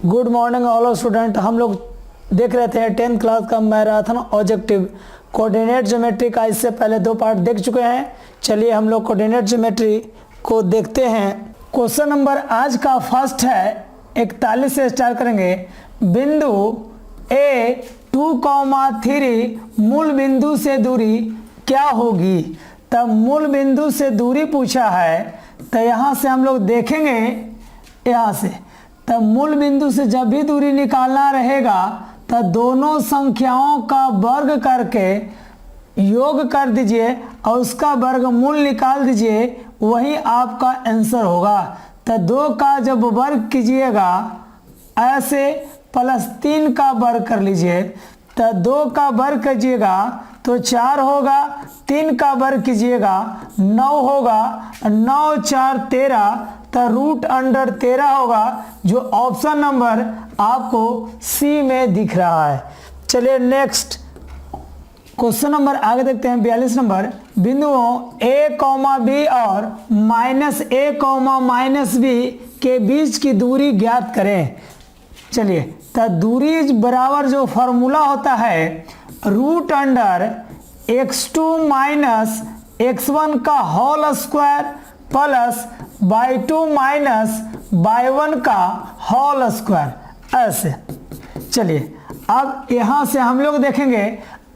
Good morning all student. हम लोग देख रहे थे 10th क्लास का मैराथन ऑब्जेक्टिव कोऑर्डिनेट ज्योमेट्री का। इससे पहले 2 पार्ट देख चुके हैं। चलिए हम लोग कोऑर्डिनेट ज्योमेट्री को देखते हैं। क्वेश्चन नंबर आज का फर्स्ट है 41 से स्टार्ट करेंगे। बिंदु A 2,3 मूल बिंदु से दूरी क्या होगी। तब मूल बिंदु से दूरी पूछा है, तो यहाँ से हम लोग देखेंगे, यहाँ से तब मूल बिंदु से जब भी दूरी निकालना रहेगा तब दोनों संख्याओं का वर्ग करके योग कर दीजिए और उसका वर्गमूल निकाल दीजिए, वही आपका आंसर होगा। तो 2 का जब वर्ग कीजिएगा ऐसे प्लस 3 का वर्ग कर लीजिए, तो 2 का वर्ग कीजिएगा तो 4 होगा, 3 का वर्ग कीजिएगा 9 होगा, 9 4 13, तो रूट अंडर 13 होगा, जो ऑप्शन नंबर आपको सी में दिख रहा है। चलिए नेक्स्ट क्वेश्चन नंबर आगे देखते हैं। 42 नंबर। बिंदुओं a, b और -a, -b के बीच की दूरी ज्ञात करें। चलिए, तो दूरी बराबर जो फॉर्मूला होता है root under x2 minus x1 का whole square plus y2 minus y1 का होल स्क्वायर, ऐसे। चलिए अब यहाँ से हम लोग देखेंगे,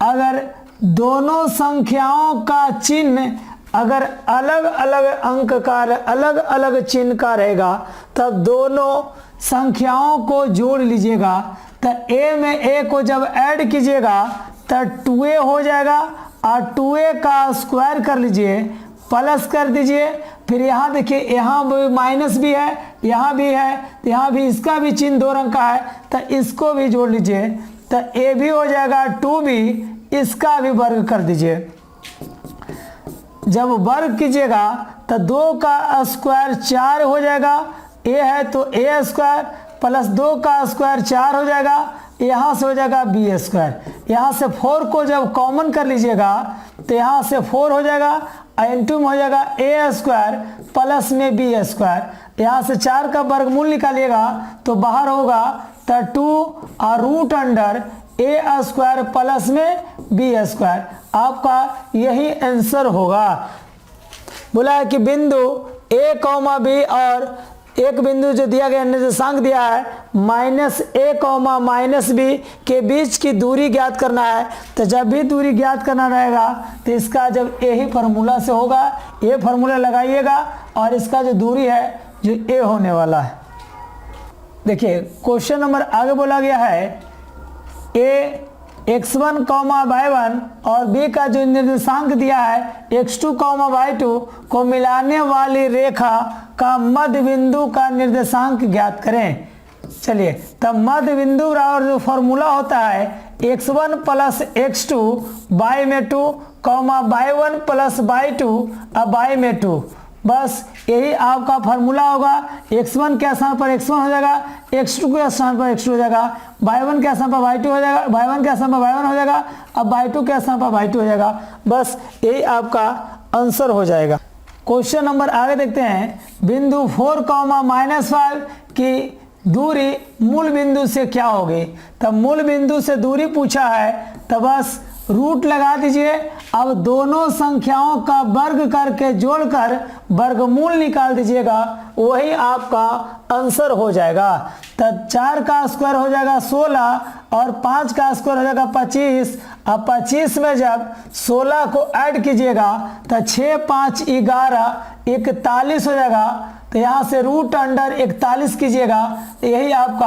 अगर दोनों संख्याओं का चिन्ह अगर अलग अलग अंक का अलग अलग चिन्ह का रहेगा तब दोनों संख्याओं को जोड़ लीजिएगा। तो a में a को जब ऐड कीजिएगा तो 2a हो जाएगा और 2a का स्क्वायर कर लीजिए, प्लस कर दीजिए। फिर यहाँ देखिए, यहाँ भी माइनस भी है, यहाँ भी है, यहाँ भी, इसका भी चिन्ह 2 रंग का है, तो इसको भी जोड़ लीजिए। तो a भी हो जाएगा 2b, इसका भी वर्ग कर दीजिए। जब वर्ग कीजिएगा तो 2 का स्क्वायर 4 हो जाएगा, a है तो a स्क्वायर प्लस 2 का स्क्वायर 4 हो जाएगा, यहाँ से हो जाएगा b स्क्वायर। यहाँ से 4 को जब कॉमन कर लीजिएगा तो यहाँ से 4 हो जाएगा, इंटू में हो जाएगा a स्क्वायर प्लस में b स्क्वायर। यहाँ से 4 का वर्गमूल निकालिएगा तो बाहर होगा तो 2 और root under a square plus में b स्क्वायर। आपका यही आंसर होगा। बोला है कि बिंदु a, b और एक बिंदु जो दिया गया निर्देशांक दिया है -a, -b के बीच की दूरी ज्ञात करना है। तो जब भी दूरी ज्ञात करना रहेगा तो इसका जब यही फार्मूला से होगा, ये फार्मूला लगाइएगा और इसका जो दूरी है जो a होने वाला है। देखिए क्वेश्चन नंबर आगे बोला गया है a x1, y1 और b का जो निर्देशांक दिया है x2, y2 को मिलाने वाली रेखा का मध्य बिंदु का निर्देशांक ज्ञात करें। चलिए, तब मध्य बिंदु बराबर जो फॉर्मूला होता है x1 प्लस x2 y में 2, y1 प्लस y2 अब y में 2, बस यही आपका फार्मूला होगा। x1 के स्थान पर x1 हो जाएगा, x2 के स्थान पर x2 हो जाएगा, y1 के स्थान पर y2 हो जाएगा, y1 के स्थान पर y1 हो जाएगा, अब y2 के स्थान पर y2 हो जाएगा। बस यही आपका आंसर हो जाएगा। क्वेश्चन नंबर आगे देखते हैं। बिंदु 4, -5 की दूरी मूल बिंदु से क्या होगी। तब मूल बिंदु से दूरी पूछा है तो बस रूट लगा दीजिए। अब दोनों संख्याओं का वर्ग करके जोड़कर वर्गमूल निकाल दीजिएगा, वही आपका आंसर हो जाएगा। तब 4 का स्क्वायर हो जाएगा 16 और 5 का स्क्वायर हो जाएगा 25। अब 25 में जब 16 को ऐड कीजिएगा तो 6 5 11 41 हो जाएगा। तो यहाँ से रूट अंडर 41 कीजिएगा, तो यही आपका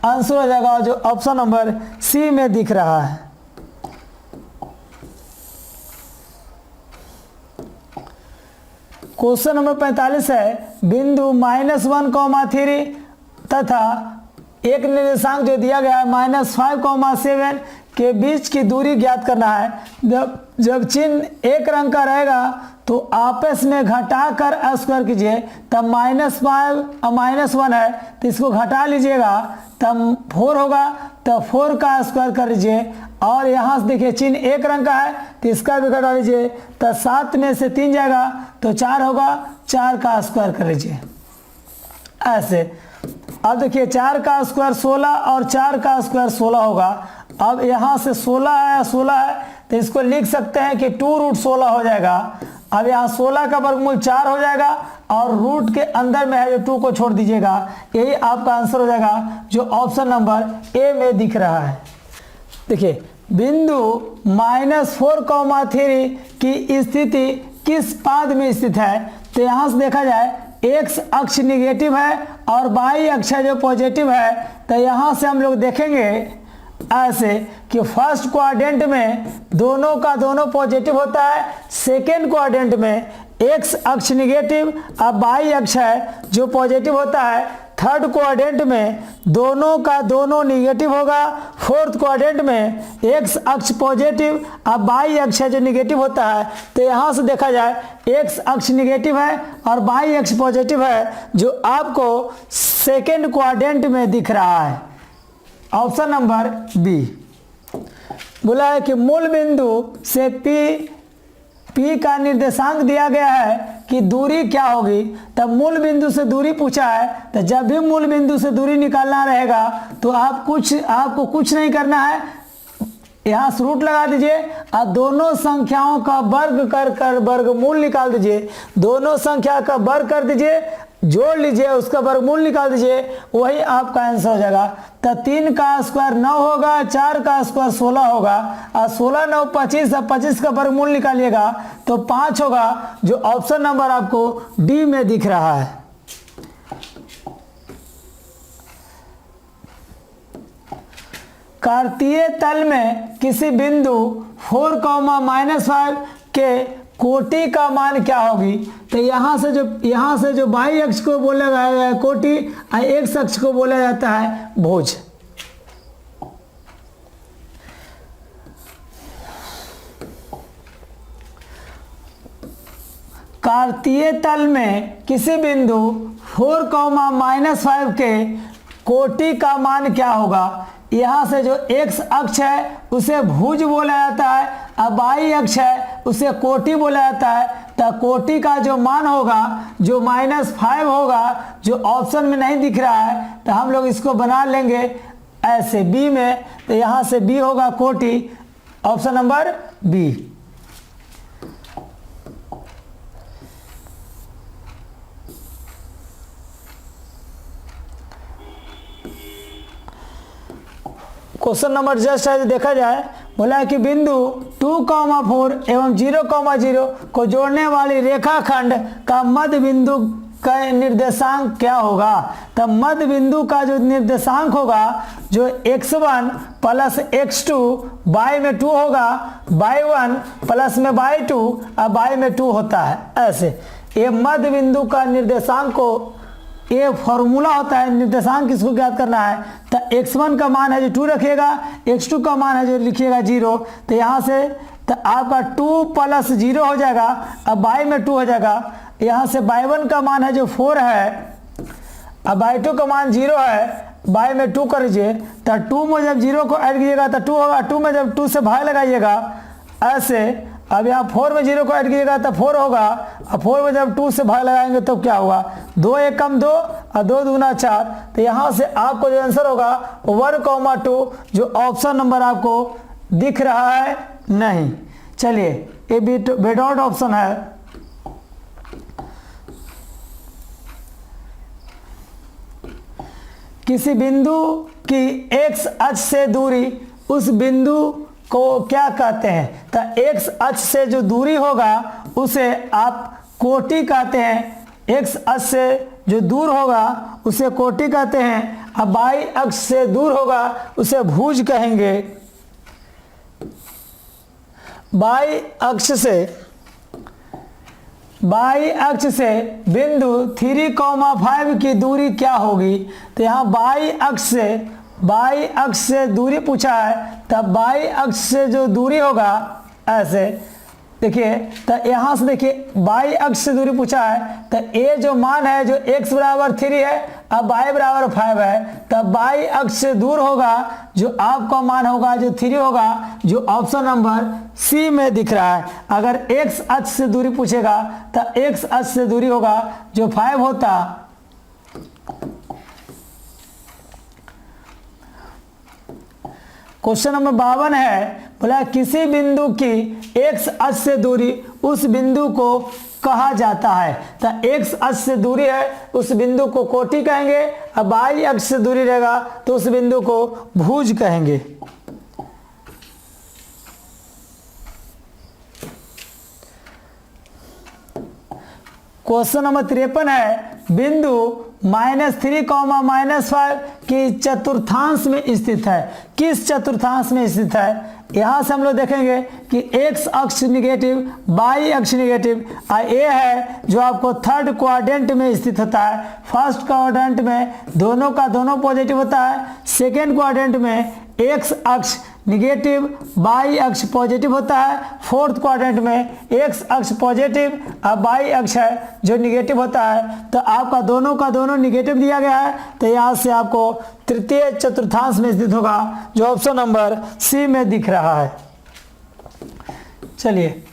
आंसर हो जाएगा, जो ऑप्शन नंबर सी में दिख रहा है। क्वेश्चन नंबर 45 है। बिंदु -1, 3 तथा एक निर्देशांक जो दिया गया है -5, 7 के बीच की दूरी ज्ञात करना है। जब चिन्ह एक रंग का रहेगा तो आपस में घटाकर स्क्वायर कीजिए। तब -5 -1 है तो इसको घटा लीजिएगा, तब 4 होगा, तो 4 का स्क्वायर कर लीजिए। और यहाँ से देखिए चिन्ह एक रंग का है तो इसका भी घटा लीजिए, तो 7 में से 3 जाएगा तो 4 होगा, 4 का स्क्वायर कर लीजिए, ऐसे। अब देखिए 4 का स्क्वायर 16 और 4 का स्क्वायर 16 होगा। अब यहाँ से 16 है 16 है तो इसको लिख सकते हैं कि 2√16 हो जाएगा। अब यहाँ 16 का वर्गमूल 4 हो जाएगा और रूट के अंदर में है जो 2 को छोड़ दीजिएगा, यही आपका आंसर हो जाएगा जो ऑप्शन नंबर ए में दिख रहा है। देखिए बिंदु -4,3 की स्थिति किस पाद में स्थित है? तो यहाँ से देखा जाए एक्स अक्ष निगेटिव है और वाई अक्ष जो पॉजिटिव है, तो यहाँ से हम लोग देखेंगे ऐसे कि फर्स्ट क्वाड्रेंट में दोनों का दोनों पॉजिटिव होता है, सेकेंड क्वाड्रेंट में एक्स अक्ष निगेटिव और वाई अक्ष है जो पॉजिटिव होता है, थर्ड क्वाड्रेंट में दोनों का दोनों निगेटिव होगा, फोर्थ क्वाड्रेंट में एक्स अक्ष पॉजिटिव और वाई अक्ष है जो निगेटिव होता है। तो यहाँ से देखा जाए एक्स अक्ष निगेटिव है और वाई अक्ष पॉजिटिव है जो आपको सेकेंड क्वाड्रेंट में दिख रहा है। ऑप्शन नंबर बी बोला है कि मूल बिंदु से पी का निर्देशांक दिया गया है कि दूरी क्या होगी। तब मूल बिंदु से दूरी पूछा है, तो जब भी मूल बिंदु से दूरी निकालना रहेगा तो आपको कुछ नहीं करना है, यहाँ से रूट लगा दीजिए और दोनों संख्याओं का वर्ग कर वर्गमूल निकाल दीजिए, दोनों संख्या का वर्ग कर दीजिए, जोड़ लीजिए, उसका वर्गमूल निकाल दीजिए, वही आपका आंसर हो जाएगा। तो 3 का स्क्वायर 9 होगा, 4 का स्क्वायर 16 होगा और 16 9 25 और 25 का वर्गमूल निकालिएगा तो 5 होगा जो ऑप्शन नंबर आपको डी में दिख रहा है। कार्तीय तल में किसी बिंदु 4,-5 के कोटि का मान क्या होगी? तो यहाँ से जो वाई अक्ष को बोला गया है कोटि और एक्स अक्ष को बोला जाता है भुज। कार्तीय तल में किसी बिंदु 4,-5 के कोटि का मान क्या होगा? यहाँ से जो एक्स अक्ष है उसे भुज बोला जाता है और वाई अक्ष है उसे कोटि बोला जाता है। तो कोटि का जो मान होगा जो -5 होगा जो ऑप्शन में नहीं दिख रहा है, तो हम लोग इसको बना लेंगे ऐसे बी में। तो यहाँ से बी होगा कोटि, option number B. Question number just है देखा जाए, बोला है कि बिंदु 2,4 एवं 0,0 को जोड़ने वाली रेखाखंड का मध्य बिंदु का निर्देशांक क्या होगा? तब मध्य बिंदु का जो निर्देशांक होगा जो x1 प्लस x2 y में 2 होगा, y1 प्लस में y2 और y में 2 होता है। ऐसे ये मध्य बिंदु का निर्देशांक को ये फॉर्मूला होता है, निर्देशांक किसको ज्ञात करना है। तो x1 का मान है जो 2 रखिएगा, x2 का मान है जो लिखिएगा 0। तो यहाँ से तो आपका 2 प्लस 0 हो जाएगा, अब y में 2 हो जाएगा। यहाँ से y1 का मान है जो 4 है, अब y2 का मान 0 है, y में 2 कर लीजिए। तो 2 में जब 0 को ऐड कीजिएगा तो 2 होगा, 2 में जब 2 से भाग लगाइएगा ऐसे। अब यहाँ 4 में 0 को ऐड कीजिएगा तो 4 होगा, अब 4 में जब 2 से भाग लगाएंगे तो क्या होगा? 2 1 कम 2 और 2 दूना 4। तो यहाँ से आपको जो आंसर होगा 1,2 जो ऑप्शन नंबर आपको दिख रहा है नहीं। चलिए ये बेडॉट ऑप्शन है। किसी बिंदु की एक्स अक्ष से दूरी उस बिंदु को क्या कहते हैं? तो एक्स अक्ष से जो दूरी होगा उसे आप कोटि कहते हैं, एक्स अक्ष से जो दूर होगा उसे कोटि कहते हैं। अब वाई अक्ष से दूर होगा उसे भुज कहेंगे। वाई अक्ष से बिंदु 3,5 की दूरी क्या होगी? तो यहाँ वाई अक्ष से दूरी पूछा है, तब वाई अक्ष से जो दूरी होगा ऐसे देखिए। तो यहाँ से देखिए वाई अक्ष से दूरी पूछा है, तो ए जो मान है जो x बराबर 3 है, अब y बराबर 5 है, तब वाई अक्ष से दूर होगा जो आपका मान होगा जो 3 होगा जो ऑप्शन नंबर सी में दिख रहा है। अगर x अक्ष से दूरी पूछेगा तो x अक्ष से दूरी होगा जो 5 होता, क्वेश्चन नंबर 52 है, बोला किसी बिंदु की x अक्ष से दूरी उस बिंदु को कहा जाता है। तो x अक्ष से दूरी है, उस बिंदु को कोटि कहेंगे, अब y अक्ष से दूरी रहेगा तो उस बिंदु को भुज कहेंगे। क्वेश्चन नंबर 53 है, बिंदु -3, -5 की चतुर्थांश में स्थित है। किस चतुर्थांश में स्थित है? यहां से हम लोग देखेंगे कि x अक्ष निगेटिव, y अक्ष निगेटिव, ये है जो आपको थर्ड क्वाड्रेंट में स्थित होता है। फर्स्ट क्वाड्रेंट में दोनों का दोनों पॉजिटिव होता है, सेकेंड क्वाड्रेंट में x अक्ष निगेटिव, y अक्ष पॉजिटिव होता है, फोर्थ क्वाड्रेंट में x अक्ष पॉजिटिव और y अक्ष है जो निगेटिव होता है। तो आपका दोनों का दोनों निगेटिव दिया गया है, तो यहाँ से आपको तृतीय चतुर्थांश में स्थित होगा, जो ऑप्शन नंबर सी में दिख रहा है। चलिए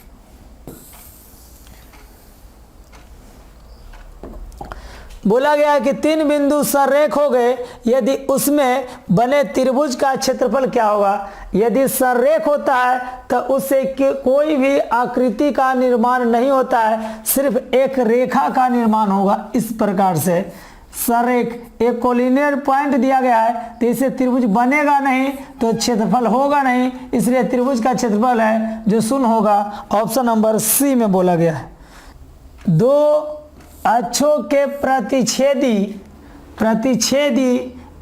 बोला गया है कि 3 बिंदु संरेख हो गए यदि उसमें बने त्रिभुज का क्षेत्रफल क्या होगा। यदि संरेख होता है तो उससे कोई भी आकृति का निर्माण नहीं होता है, सिर्फ एक रेखा का निर्माण होगा। इस प्रकार से संरेख एक कोलिनियर पॉइंट दिया गया है, तो इससे त्रिभुज बनेगा नहीं तो क्षेत्रफल होगा नहीं, इसलिए त्रिभुज का क्षेत्रफल है जो शून्य होगा। ऑप्शन नंबर सी में बोला गया है। 2 अक्षों के प्रतिच्छेदी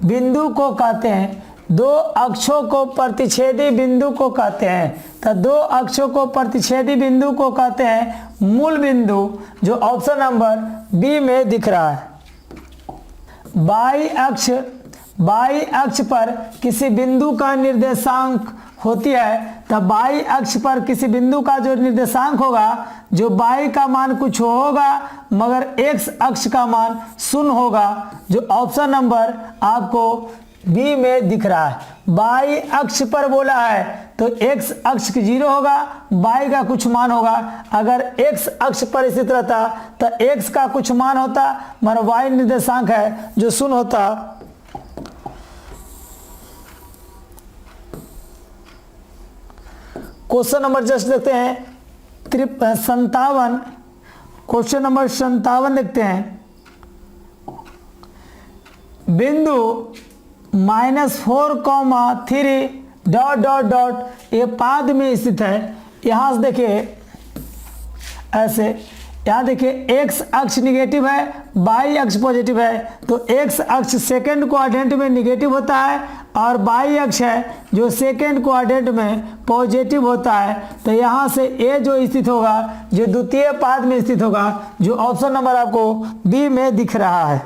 बिंदु को कहते हैं। 2 अक्षों को प्रतिच्छेदी बिंदु को कहते हैं। तो 2 अक्षों को प्रतिच्छेदी बिंदु को कहते हैं मूल बिंदु, जो ऑप्शन नंबर बी में दिख रहा है। बाई अक्ष पर किसी बिंदु का निर्देशांक होती है, तब बाई अक्ष पर किसी बिंदु का जो निर्देशांक होगा, जो बाई का मान कुछ होगा मगर x अक्ष का मान 0 होगा, जो ऑप्शन नंबर आपको बी में दिख रहा है। बाई अक्ष पर बोला है तो x अक्ष 0 होगा, बाई का कुछ मान होगा। अगर x अक्ष पर स्थित रहता तो x का कुछ मान होता, मगर y निर्देशांक है जो 0 होता। क्वेश्चन नंबर जस्ट देखते हैं 57। क्वेश्चन नंबर 57 देखते हैं। बिंदु -4,3 ... ये पाद में स्थित है। यहाँ से देखिए ऐसे, यहाँ देखिए x अक्ष निगेटिव है, y अक्ष पॉजिटिव है, तो x अक्ष सेकेंड क्वाड्रेंट में निगेटिव होता है और y अक्ष है जो सेकेंड क्वाड्रेंट में पॉजिटिव होता है। तो यहाँ से a जो स्थित होगा, जो द्वितीय पाद में स्थित होगा, जो ऑप्शन नंबर आपको बी में दिख रहा है।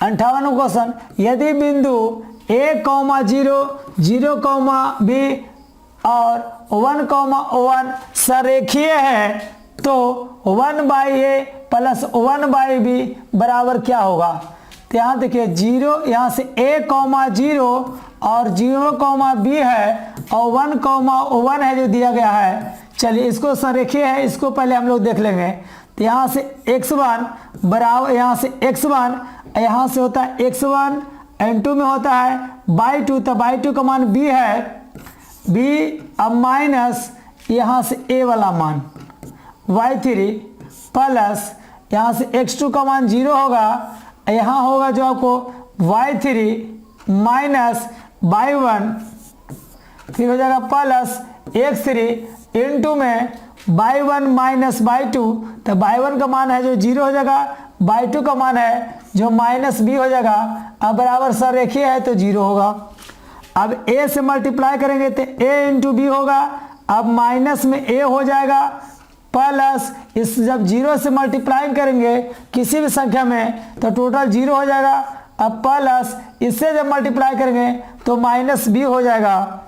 58वां क्वेश्चन, यदि बिंदु a, 0, b और 1, संरेखीय है तो 1/a प्लस 1/b बराबर क्या होगा। तो यहाँ देखिए 0, यहाँ से a, 0 और 0, b है और 1, है जो दिया गया है। चलिए इसको संरेखीय है, इसको पहले हम लोग देख लेंगे। तो यहाँ से x1 बराबर, यहाँ से x1, यहाँ से होता है x1 n2 में होता है by2, तो by2 का मान b है, b अब माइनस यहाँ से a वाला मान y3 प्लस यहाँ से x2 का मान 0 होगा, यहाँ होगा जो आपको y3 माइनस y1, फिर हो जाएगा प्लस x3 इंटू में y1 माइनस y2, तो y1 का मान है जो 0 हो जाएगा, y2 का मान है जो माइनस b हो जाएगा। अब बराबर संरेखीय है तो 0 होगा। अब a से मल्टीप्लाई करेंगे तो a इंटू बी होगा, अब माइनस में a हो जाएगा प्लस इस जब 0 से मल्टीप्लाई करेंगे किसी भी संख्या में तो टोटल 0 हो जाएगा। अब प्लस इससे जब मल्टीप्लाई करेंगे तो माइनस b हो जाएगा।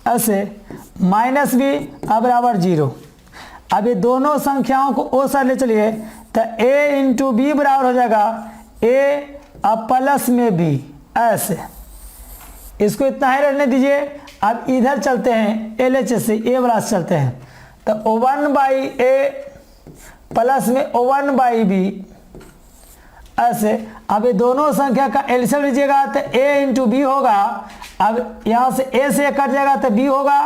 ऐसे माइनस b अब बराबर 0। अब ये दोनों संख्याओं को ओ साइड ले चलिए तो a इंटू बी बराबर हो जाएगा a अब प्लस में b। ऐसे इसको इतना ही रहने दीजिए। अब इधर चलते हैं LHS से a वाला चलते हैं, तो 1/a प्लस में 1/b ऐसे। अब ये दोनों संख्या का एलसीएम लीजिएगा तो a इंटू बी होगा। अब यहाँ से a से कट जाएगा तो b होगा।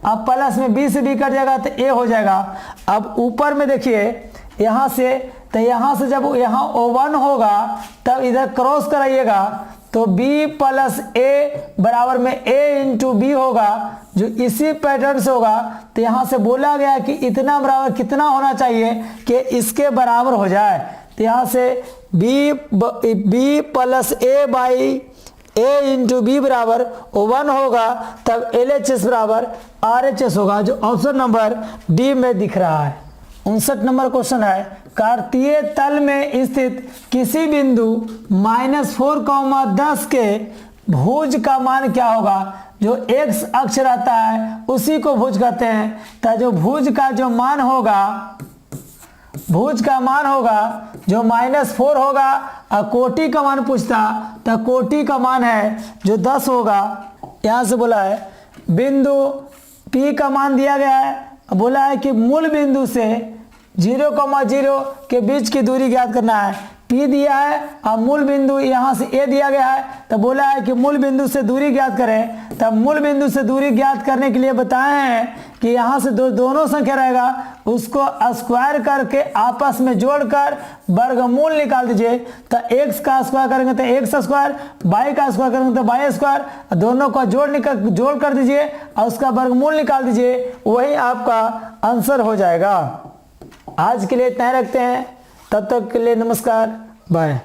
अब प्लस में b से b कट जाएगा तो a हो जाएगा। अब ऊपर में देखिए यहाँ से, तो यहाँ से जब यहाँ O1 होगा तब इधर क्रॉस कराइएगा तो b प्लस a बराबर में a इंटू बी होगा, जो इसी पैटर्न से होगा। तो यहाँ से बोला गया कि इतना बराबर कितना होना चाहिए कि इसके बराबर हो जाए। तो यहाँ से b plus a by a into B बराबर 1 होगा, तब LHS बराबर RHS होगा, जो ऑप्शन नंबर डी में दिख रहा है। 59 नंबर क्वेश्चन है, कार्तीय तल में स्थित किसी बिंदु -4, 10 के भुज का मान क्या होगा। जो x अक्ष रहता है उसी को भुज कहते हैं। तो जो भुज का मान होगा जो -4 होगा, और कोटि का मान पूछता तो कोटि का मान है जो 10 होगा। यहाँ से बोला है बिंदु P का मान दिया गया है, बोला है कि मूल बिंदु से 0,0 के बीच की दूरी ज्ञात करना है। P दिया है और मूल बिंदु यहाँ से A दिया गया है, तो बोला है कि मूल बिंदु से दूरी ज्ञात करें। तब मूल बिंदु से दूरी ज्ञात करने के लिए बताए हैं कि यहाँ से दोनों संख्या रहेगा, उसको स्क्वायर करके आपस में जोड़कर वर्गमूल निकाल दीजिए। तो x का स्क्वायर करेंगे तो x स्क्वायर, y का स्क्वायर करेंगे तो y स्क्वायर, दोनों का जोड़ कर दीजिए और उसका वर्गमूल निकाल दीजिए, वही आपका आंसर हो जाएगा। आज के लिए इतना ही रखते हैं, तब तक के लिए नमस्कार, बाय।